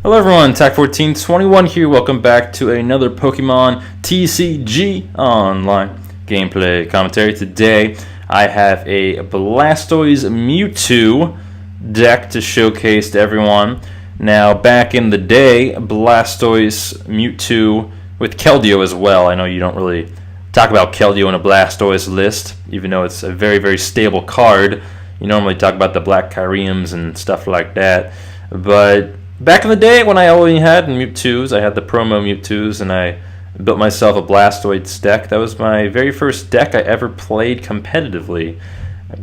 Hello everyone, TAC1421 here. Welcome back to another Pokemon TCG online gameplay commentary. Today I have a Blastoise Mewtwo deck to showcase to everyone. Now back in the day, Blastoise Mewtwo with Keldeo as well. I know you don't really talk about Keldeo in a Blastoise list, even though it's a very stable card. You normally talk about the Black Kyriums and stuff like that. But back in the day when I only had Mewtwo's, I had the promo Mewtwo's, and I built myself a Blastoise deck. That was my very first deck I ever played competitively,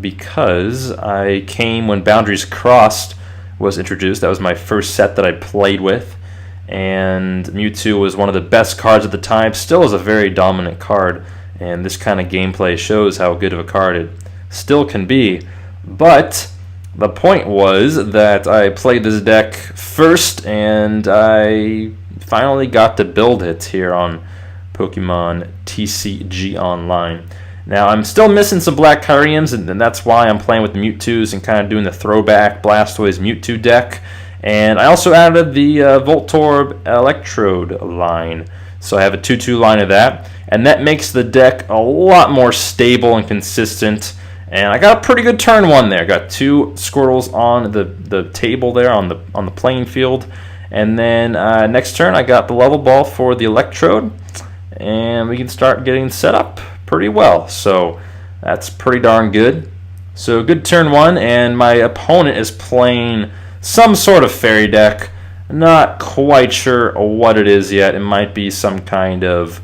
because I came when Boundaries Crossed was introduced. That was my first set that I played with, and Mewtwo was one of the best cards at the time, still is a very dominant card, and this kind of gameplay shows how good of a card it still can be. But the point was that I played this deck first, and I finally got to build it here on Pokemon TCG Online. Now, I'm still missing some Black Kyriums, and that's why I'm playing with the Mewtwo's and kind of doing the throwback Blastoise Mewtwo deck. And I also added the Voltorb Electrode line. So I have a 2-2 line of that, and that makes the deck a lot more stable and consistent. And I got a pretty good turn one there. Got 2 Squirtles on the table there on the playing field. And then next turn I got the level ball for the Electrode, and we can start getting set up pretty well. So that's pretty darn good. So good turn one, and my opponent is playing some sort of fairy deck. Not quite sure what it is yet. It might be some kind of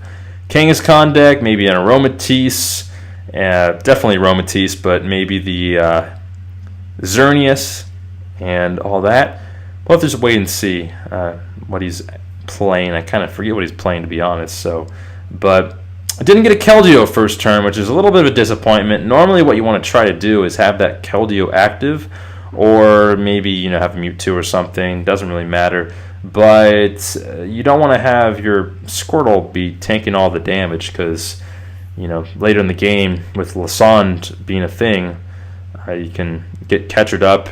Kangaskhan deck, maybe an Aromatisse. Definitely Aromatisse, but maybe the Xerneas and all that. We'll have to just wait and see what he's playing. I kind of forget what he's playing, to be honest. But I didn't get a Keldeo first turn, which is a little bit of a disappointment. Normally what you want to try to do is have that Keldeo active, or maybe have a Mewtwo or something. Doesn't really matter. But you don't want to have your Squirtle be tanking all the damage, because later in the game, with Lysand being a thing, you can get Catchered up,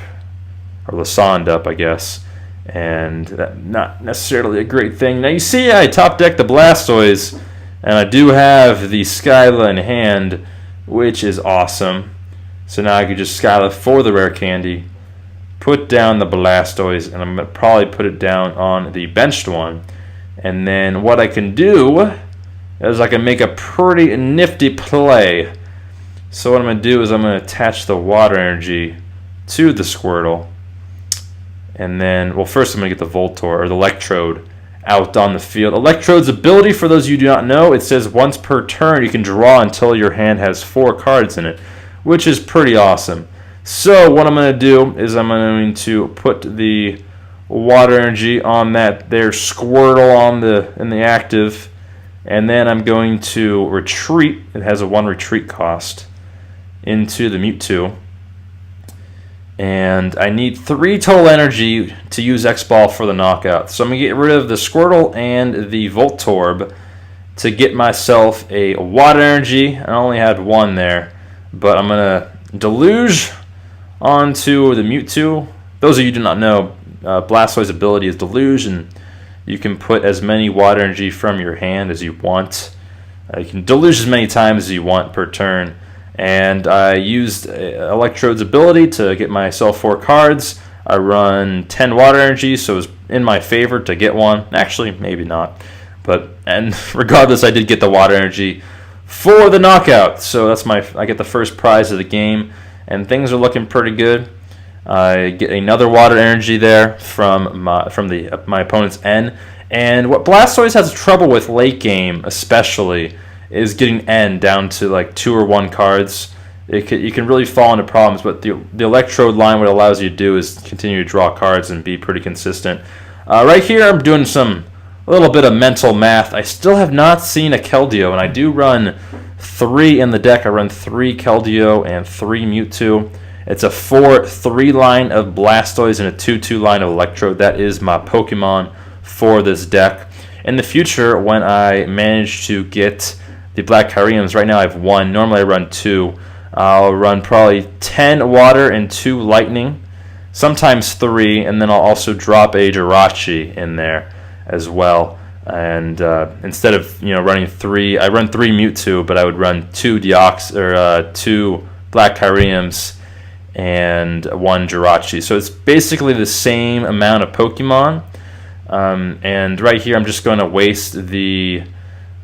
or Lysand up, I guess, and that's not necessarily a great thing. Now you see I top deck the Blastoise, and I do have the Skyla in hand, which is awesome. So now I can just Skyla for the rare candy, put down the Blastoise, and I'm going to probably put it down on the benched one. And then what I can do is I can make a pretty nifty play. So what I'm going to do is I'm going to attach the Water Energy to the Squirtle. And then, well, first I'm going to get the Voltorb, or the Electrode, out on the field. Electrode's ability, for those of you who do not know, it says once per turn you can draw until your hand has 4 cards in it, which is pretty awesome. So what I'm going to do is I'm going to put the Water Energy on that there Squirtle in the active. And then I'm going to retreat. It has a 1 retreat cost into the Mewtwo. And I need 3 total energy to use X-Ball for the knockout. So I'm going to get rid of the Squirtle and the Voltorb to get myself a Water Energy. I only had 1 there. But I'm going to Deluge onto the Mewtwo. Those of you who do not know, Blastoise's ability is Deluge, and you can put as many Water Energy from your hand as you want. You can Deluge as many times as you want per turn. And I used Electrode's ability to get myself 4 cards. I run 10 Water Energy, so it was in my favor to get 1. Actually, maybe not. And regardless, I did get the Water Energy for the knockout. So I get the first prize of the game, and things are looking pretty good. I get another Water Energy there from my opponent's N. And what Blastoise has trouble with late game, especially, is getting N down to like 2 or 1 cards. You can really fall into problems, but the Electrode line, what it allows you to do is continue to draw cards and be pretty consistent. Right here, I'm doing a little bit of mental math. I still have not seen a Keldeo, and I do run 3 in the deck. I run 3 Keldeo and 3 Mewtwo. It's a 4-3 line of Blastoise and a 2-2 line of Electrode. That is my Pokemon for this deck. In the future, when I manage to get the Black Kyriums, right now I have 1. Normally I run 2. I'll run probably 10 Water and 2 Lightning, sometimes 3, and then I'll also drop a Jirachi in there as well. And instead of running 3, I run 3 Mewtwo, but I would run 2 2 Black Kyriums and 1 Jirachi. So it's basically the same amount of Pokemon. And right here, I'm just going to waste the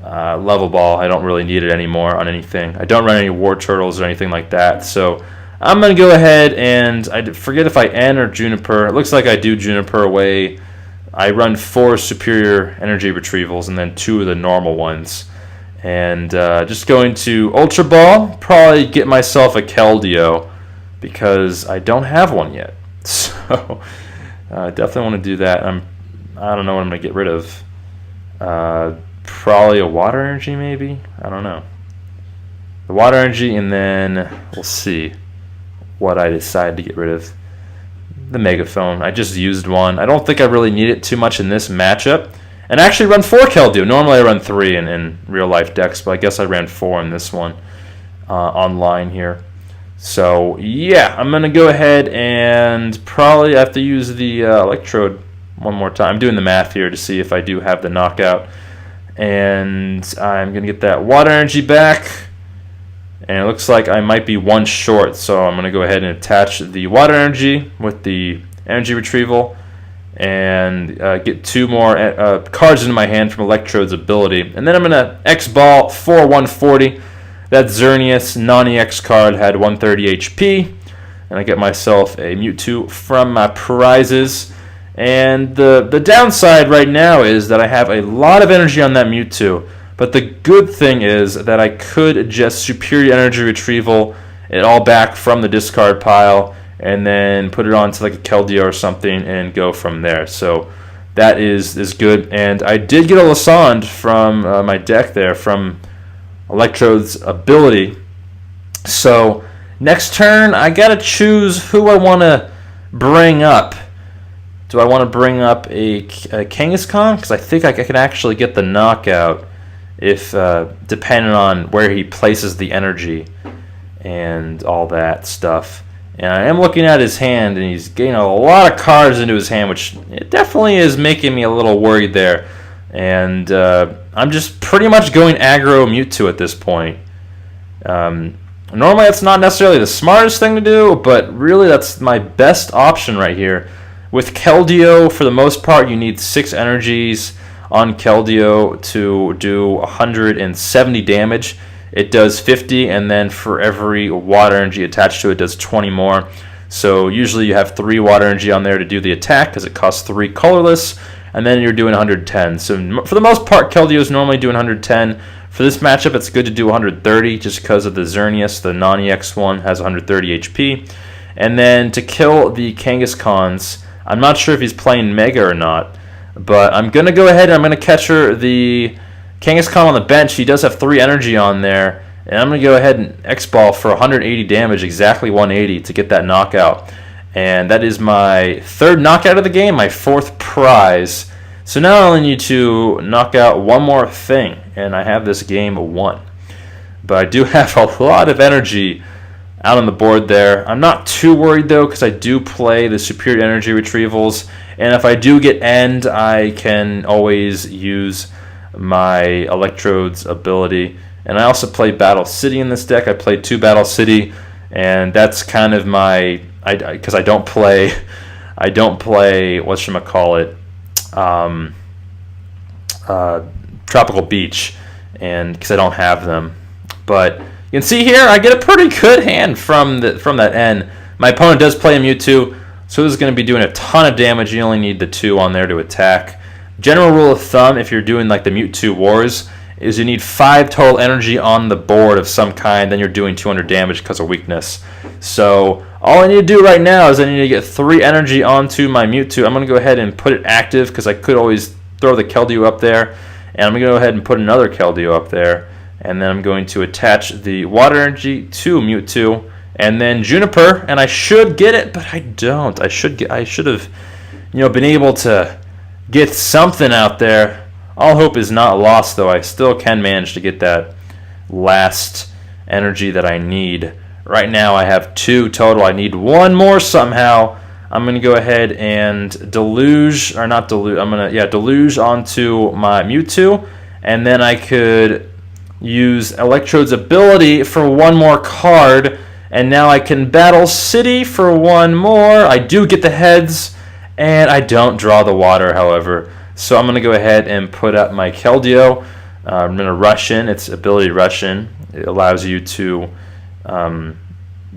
level ball. I don't really need it anymore on anything. I don't run any War Turtles or anything like that. So I'm going to go ahead and I forget if I N or Juniper. It looks like I do Juniper away. I run 4 superior energy retrievals and then 2 of the normal ones. And just going to Ultra Ball, probably get myself a Keldeo because I don't have one yet. So I definitely want to do that. I don't know what I'm going to get rid of. Probably a Water Energy maybe? I don't know. The Water Energy, and then we'll see what I decide to get rid of. The Megaphone. I just used one. I don't think I really need it too much in this matchup. And I actually run 4 Keldeo. Normally I run 3 in real life decks, but I guess I ran 4 in this one online here. So yeah, I'm going to go ahead and probably have to use the Electrode one more time. I'm doing the math here to see if I do have the knockout. And I'm going to get that Water Energy back. And it looks like I might be 1 short, so I'm going to go ahead and attach the Water Energy with the Energy Retrieval and get 2 more cards into my hand from Electrode's ability. And then I'm going to X-Ball for 140. That Xerneas non-EX card had 130 HP. And I get myself a Mewtwo from my prizes. And the downside right now is that I have a lot of energy on that Mewtwo. But the good thing is that I could just Superior Energy Retrieval it all back from the discard pile and then put it onto like a Keldeo or something and go from there. So that is good. And I did get a Lysand from my deck there from Electrode's ability. So next turn I gotta choose who I want to bring up. Do I want to bring up a Kangaskhan? Because I think I can actually get the knockout if depending on where he places the energy and all that stuff. And I am looking at his hand, and he's getting a lot of cards into his hand, which it definitely is making me a little worried there. And I'm just pretty much going aggro Mewtwo at this point. Normally that's not necessarily the smartest thing to do, but really that's my best option right here. With Keldeo, for the most part, you need 6 energies on Keldeo to do 170 damage. It does 50, and then for every Water Energy attached to it, it does 20 more. So usually you have 3 Water Energy on there to do the attack because it costs 3 colorless, and then you're doing 110. So for the most part, Keldeo is normally doing 110. For this matchup, it's good to do 130 just because of the Xerneas, the non-EX one, has 130 HP. And then to kill the Kangaskhan's, I'm not sure if he's playing Mega or not, but I'm going to go ahead and I'm going to catcher the Kangaskhan on the bench. He does have 3 energy on there, and I'm going to go ahead and X-Ball for 180 damage, exactly 180 to get that knockout. And that is my 3rd knockout of the game, my 4th prize. So now I only need to knock out one more thing, and I have this game won. But I do have a lot of energy out on the board there. I'm not too worried though because I do play the Superior Energy Retrievals, and if I do get end, I can always use my Electrode's ability. And I also play Battle City in this deck. I played 2 Battle City, and that's kind of my because I don't play whatchamacallit, Tropical Beach, and because I don't have them. But you can see here, I get a pretty good hand from that end. My opponent does play a Mewtwo, so this is going to be doing a ton of damage. You only need the 2 on there to attack. General rule of thumb, if you're doing like the Mewtwo Wars, is you need 5 total energy on the board of some kind, then you're doing 200 damage because of weakness. So all I need to do right now is I need to get 3 energy onto my Mewtwo. I'm going to go ahead and put it active because I could always throw the Keldeo up there, and I'm going to go ahead and put another Keldeo up there. And then I'm going to attach the Water Energy to Mewtwo, and then Juniper, and I should get it, but I don't. I should have, been able to get something out there. All hope is not lost, though. I still can manage to get that last energy that I need. Right now, I have 2 total. I need 1 more somehow. I'm going to go ahead and deluge, or not deluge, deluge onto my Mewtwo, and then I could use Electrode's ability for one more card, and now I can Battle City for one more. I do get the heads, and I don't draw the water, however. So I'm going to go ahead and put up my Keldeo. I'm going to rush in. Its ability rush in. It allows you to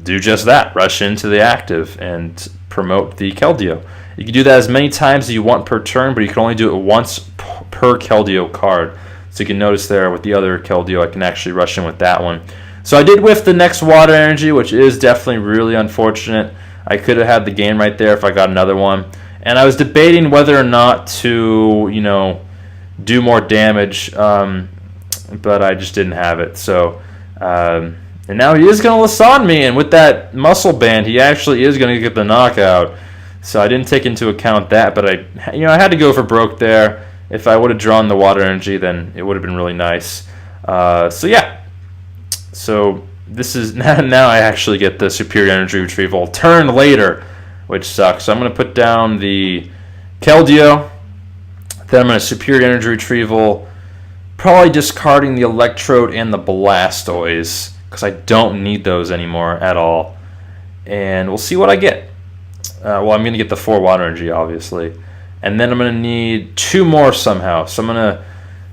do just that, rush into the active and promote the Keldeo. You can do that as many times as you want per turn, but you can only do it once per Keldeo card. So you can notice there with the other Keldeo, I can actually rush in with that one. So I did whiff the next water energy, which is definitely really unfortunate. I could have had the game right there if I got another one. And I was debating whether or not to, do more damage, but I just didn't have it. So, and now he is going to Lasan me, and with that muscle band, he actually is going to get the knockout. So I didn't take into account that, but I had to go for broke there. If I would have drawn the water energy, then it would have been really nice. So yeah. So this is now I actually get the superior energy retrieval turn later, which sucks. So I'm going to put down the Keldeo. Then I'm going to superior energy retrieval, probably discarding the Electrode and the Blastoise because I don't need those anymore at all. And we'll see what I get. Well, I'm going to get the 4 water energy, obviously. And then I'm going to need 2 more somehow. So I'm going to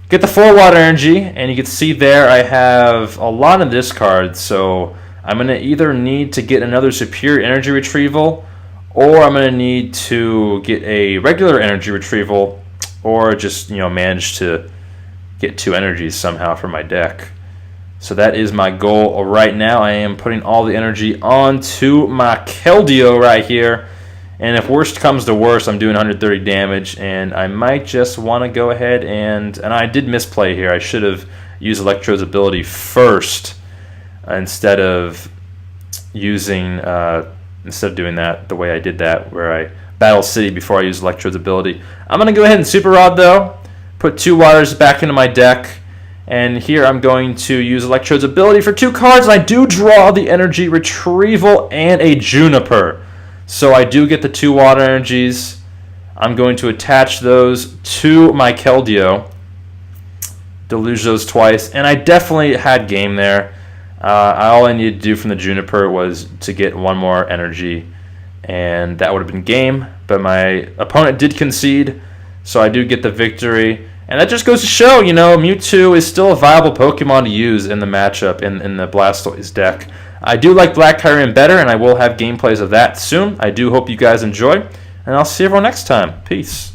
get the 4 water energy, and you can see there I have a lot of discards. So I'm going to either need to get another superior energy retrieval, or I'm going to need to get a regular energy retrieval, or just manage to get 2 energies somehow from my deck. So that is my goal right now. I am putting all the energy onto my Keldeo right here. And if worst comes to worst, I'm doing 130 damage, and I might just want to go ahead and I did misplay here. I should have used Electrode's ability first instead of doing that the way I did that, where I Battle City before I use Electrode's ability. I'm going to go ahead and Super Rod though, put 2 waters back into my deck, and here I'm going to use Electrode's ability for 2 cards, and I do draw the energy retrieval and a Juniper. So I do get the 2 water energies. I'm going to attach those to my Keldeo, deluge those twice, and I definitely had game there. All I needed to do from the Juniper was to get 1 more energy, and that would have been game. But my opponent did concede, so I do get the victory. And that just goes to show, Mewtwo is still a viable Pokemon to use in the matchup in the Blastoise deck. I do like Black Kyurem better, and I will have gameplays of that soon. I do hope you guys enjoy, and I'll see everyone next time. Peace.